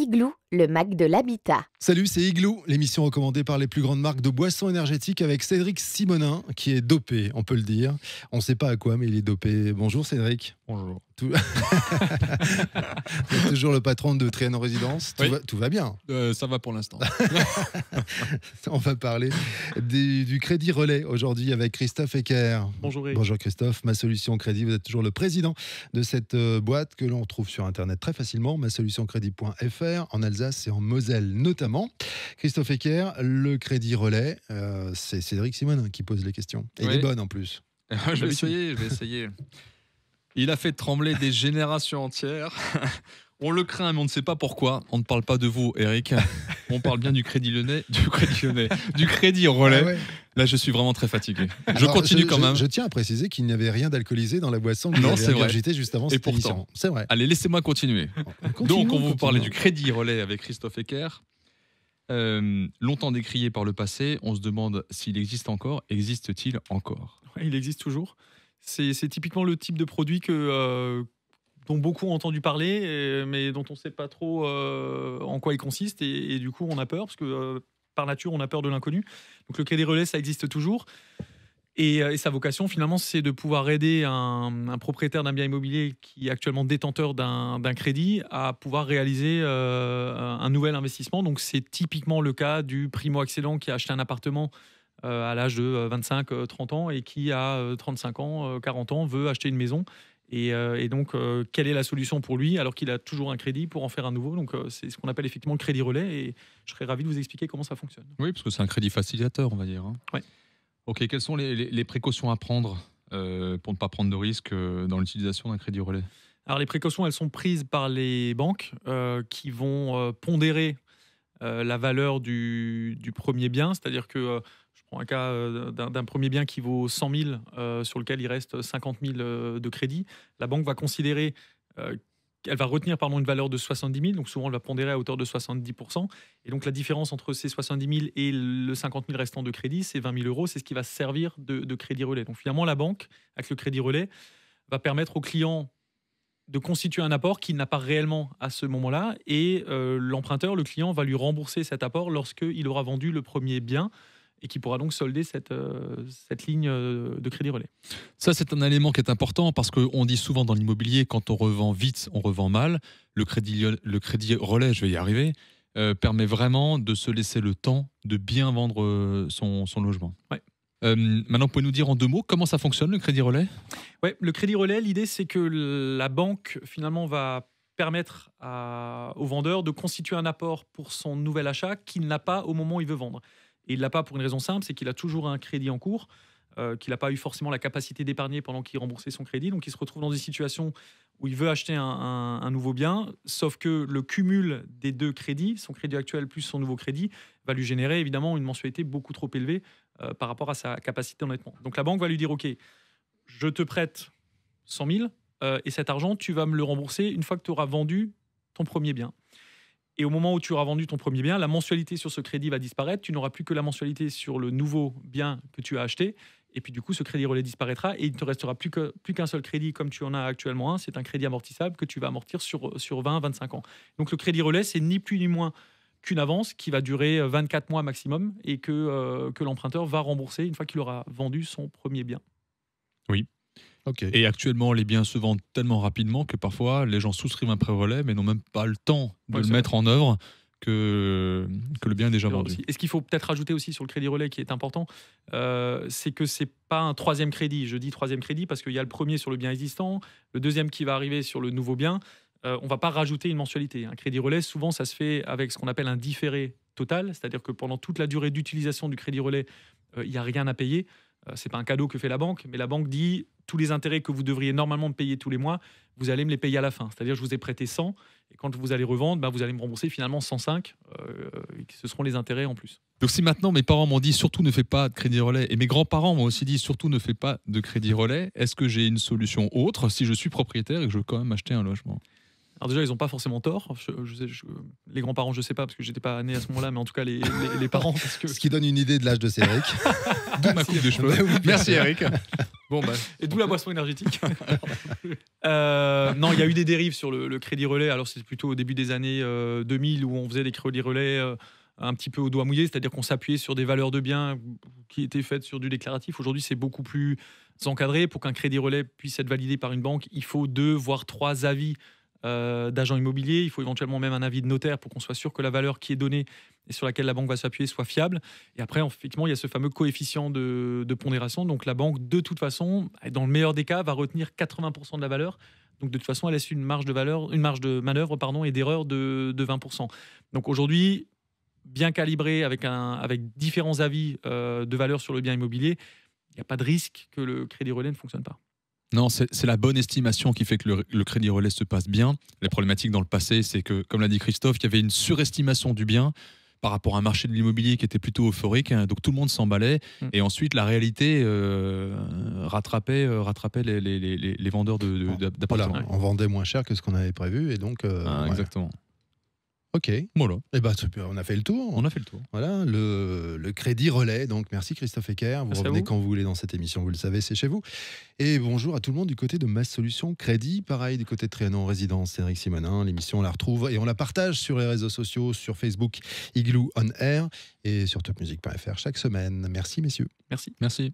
Igloo, le Mac de l'habitat. Salut, c'est Igloo, l'émission recommandée par les plus grandes marques de boissons énergétiques avec Cédric Simonin, qui est dopé, on peut le dire. On ne sait pas à quoi, mais il est dopé. Bonjour Cédric. Bonjour. Toujours le patron de Trianon Résidence. Tout va bien. Ça va pour l'instant. On va parler du Crédit Relais aujourd'hui avec Christophe Ecker. Bonjour Eric. Bonjour Christophe, Ma Solution Crédit. Vous êtes toujours le président de cette boîte que l'on trouve sur Internet très facilement, masolutioncrédit.fr, en Alsace et en Moselle notamment. Christophe Ecker, le Crédit Relais, c'est Cédric Simonin qui pose les questions. Et il est bonne en plus. Je vais essayer. Il a fait trembler des générations entières. On le craint, mais on ne sait pas pourquoi. On ne parle pas de vous, Eric. On parle bien du Crédit Relais. Ah ouais. Là, je suis vraiment très fatigué. Je continue quand même. Je tiens à préciser qu'il n'y avait rien d'alcoolisé dans la boisson que vous avez ingurgité juste avant cette émission. C'est vrai. Allez, laissez-moi continuer. Donc, on va vous parler du Crédit Relais avec Christophe Ecker. Longtemps décrié par le passé, on se demande s'il existe encore. Existe-t-il encore ? Ouais, il existe toujours. C'est typiquement le type de produit dont beaucoup ont entendu parler, mais dont on ne sait pas trop en quoi il consiste. Et du coup, on a peur, parce que par nature, on a peur de l'inconnu. Donc le Crédit Relais, ça existe toujours. Et sa vocation, finalement, c'est de pouvoir aider un propriétaire d'un bien immobilier qui est actuellement détenteur d'un crédit à pouvoir réaliser un nouvel investissement. Donc c'est typiquement le cas du primo-accédant qui a acheté un appartement à l'âge de 25-30 ans et qui, à 35 ans, 40 ans, veut acheter une maison. Et donc, quelle est la solution pour lui alors qu'il a toujours un crédit pour en faire un nouveau ? Donc, c'est ce qu'on appelle effectivement le Crédit Relais. Et je serais ravi de vous expliquer comment ça fonctionne. Oui, parce que c'est un crédit facilitateur, on va dire. Ouais. Ok, quelles sont les précautions à prendre pour ne pas prendre de risques dans l'utilisation d'un Crédit Relais ? Alors, les précautions, elles sont prises par les banques qui vont pondérer la valeur du premier bien. C'est-à-dire que je prends un cas d'un premier bien qui vaut 100 000, sur lequel il reste 50 000 de crédit. La banque va considérer, elle va retenir une valeur de 70 000, donc souvent elle va pondérer à hauteur de 70%. Et donc la différence entre ces 70 000 et le 50 000 restant de crédit, c'est 20 000 euros, c'est ce qui va servir de Crédit Relais. Donc finalement, la banque, avec le Crédit Relais, va permettre au client de constituer un apport qu'il n'a pas réellement à ce moment-là. Et l'emprunteur, le client, va lui rembourser cet apport lorsqu'il aura vendu le premier bien, et qui pourra donc solder cette ligne de Crédit Relais. Ça, c'est un élément qui est important parce qu'on dit souvent dans l'immobilier, quand on revend vite, on revend mal. Le crédit Relais, je vais y arriver, permet vraiment de se laisser le temps de bien vendre son logement. Ouais. Maintenant, vous pouvez nous dire en 2 mots comment ça fonctionne, le Crédit Relais ? Ouais, le Crédit Relais, l'idée, c'est que la banque, finalement, va permettre au vendeur de constituer un apport pour son nouvel achat qu'il n'a pas au moment où il veut vendre. Et il ne l'a pas pour une raison simple, c'est qu'il a toujours un crédit en cours, qu'il n'a pas eu forcément la capacité d'épargner pendant qu'il remboursait son crédit. Donc il se retrouve dans des situations où il veut acheter un nouveau bien, sauf que le cumul des 2 crédits, son crédit actuel plus son nouveau crédit, va lui générer évidemment une mensualité beaucoup trop élevée par rapport à sa capacité d'endettement. Donc la banque va lui dire « Ok, je te prête 100 000 et cet argent, tu vas me le rembourser une fois que tu auras vendu ton premier bien. » Et au moment où tu auras vendu ton premier bien, la mensualité sur ce crédit va disparaître. Tu n'auras plus que la mensualité sur le nouveau bien que tu as acheté. Et puis du coup, ce Crédit Relais disparaîtra et il ne te restera plus qu'un seul crédit comme tu en as actuellement un. C'est un crédit amortissable que tu vas amortir sur 20-25 ans. Donc le Crédit Relais, c'est ni plus ni moins qu'une avance qui va durer 24 mois maximum et que l'emprunteur va rembourser une fois qu'il aura vendu son premier bien. Oui. Okay. Et actuellement, les biens se vendent tellement rapidement que parfois, les gens souscrivent un prêt relais, mais n'ont même pas le temps de le mettre en œuvre que le bien est déjà vendu. Et ce qu'il faut peut-être rajouter aussi sur le Crédit Relais qui est important, c'est que ce n'est pas un 3e crédit. Je dis 3e crédit parce qu'il y a le premier sur le bien existant, le 2e qui va arriver sur le nouveau bien. On ne va pas rajouter une mensualité. Un Crédit Relais, souvent, ça se fait avec ce qu'on appelle un différé total, c'est-à-dire que pendant toute la durée d'utilisation du Crédit Relais, il n'y a rien à payer. Ce n'est pas un cadeau que fait la banque, mais la banque dit tous les intérêts que vous devriez normalement me payer tous les mois, vous allez me les payer à la fin. C'est-à-dire je vous ai prêté 100 et quand vous allez revendre, vous allez me rembourser finalement 105. Ce seront les intérêts en plus. Donc si maintenant mes parents m'ont dit surtout ne fais pas de Crédit Relais et mes grands-parents m'ont aussi dit surtout ne fais pas de Crédit Relais, est-ce que j'ai une solution autre si je suis propriétaire et que je veux quand même acheter un logement ? Alors déjà, ils n'ont pas forcément tort. Les grands-parents, je ne sais pas, parce que je n'étais pas né à ce moment-là, mais en tout cas, les parents... Parce que... Ce qui donne une idée de l'âge de Cédric. D'où ma coupe de cheveux. Oui, merci Eric. Bon, bah, Et d'où la boisson énergétique. Non, il y a eu des dérives sur le crédit relais. Alors, c'était plutôt au début des années 2000 où on faisait des crédits relais un petit peu au doigt mouillé, c'est-à-dire qu'on s'appuyait sur des valeurs de biens qui étaient faites sur du déclaratif. Aujourd'hui, c'est beaucoup plus encadré. Pour qu'un crédit relais puisse être validé par une banque, il faut 2 voire 3 avis d'agents immobiliers. Il faut éventuellement même un avis de notaire pour qu'on soit sûr que la valeur qui est donnée et sur laquelle la banque va s'appuyer soit fiable. Et après, effectivement, il y a ce fameux coefficient de pondération. Donc la banque, de toute façon, dans le meilleur des cas, va retenir 80% de la valeur. Donc de toute façon, elle laisse une marge de manœuvre et d'erreur de 20%. Donc aujourd'hui, bien calibré avec différents avis de valeur sur le bien immobilier, il n'y a pas de risque que le crédit relais ne fonctionne pas. non, c'est la bonne estimation qui fait que le crédit relais se passe bien. Les problématiques dans le passé, c'est que, comme l'a dit Christophe, il y avait une surestimation du bien par rapport à un marché de l'immobilier qui était plutôt euphorique. Donc tout le monde s'emballait. Et ensuite, la réalité rattrapait les vendeurs d'appartements. Voilà, on vendait moins cher que ce qu'on avait prévu. Et donc, voilà. Exactement. Ok. Voilà. Eh ben, on a fait le tour. On a fait le tour. Voilà, le crédit relais. Donc, merci Christophe Ecker. Vous Merci à revenez vous. quand vous voulez dans cette émission, vous le savez, c'est chez vous. Et bonjour à tout le monde du côté de Mass Solutions Crédit. Pareil, du côté de Trianon Résidence, Cédric Simonin. L'émission, on la retrouve et on la partage sur les réseaux sociaux, sur Facebook, Igloo On Air et sur topmusic.fr chaque semaine. Merci, messieurs. Merci. Merci.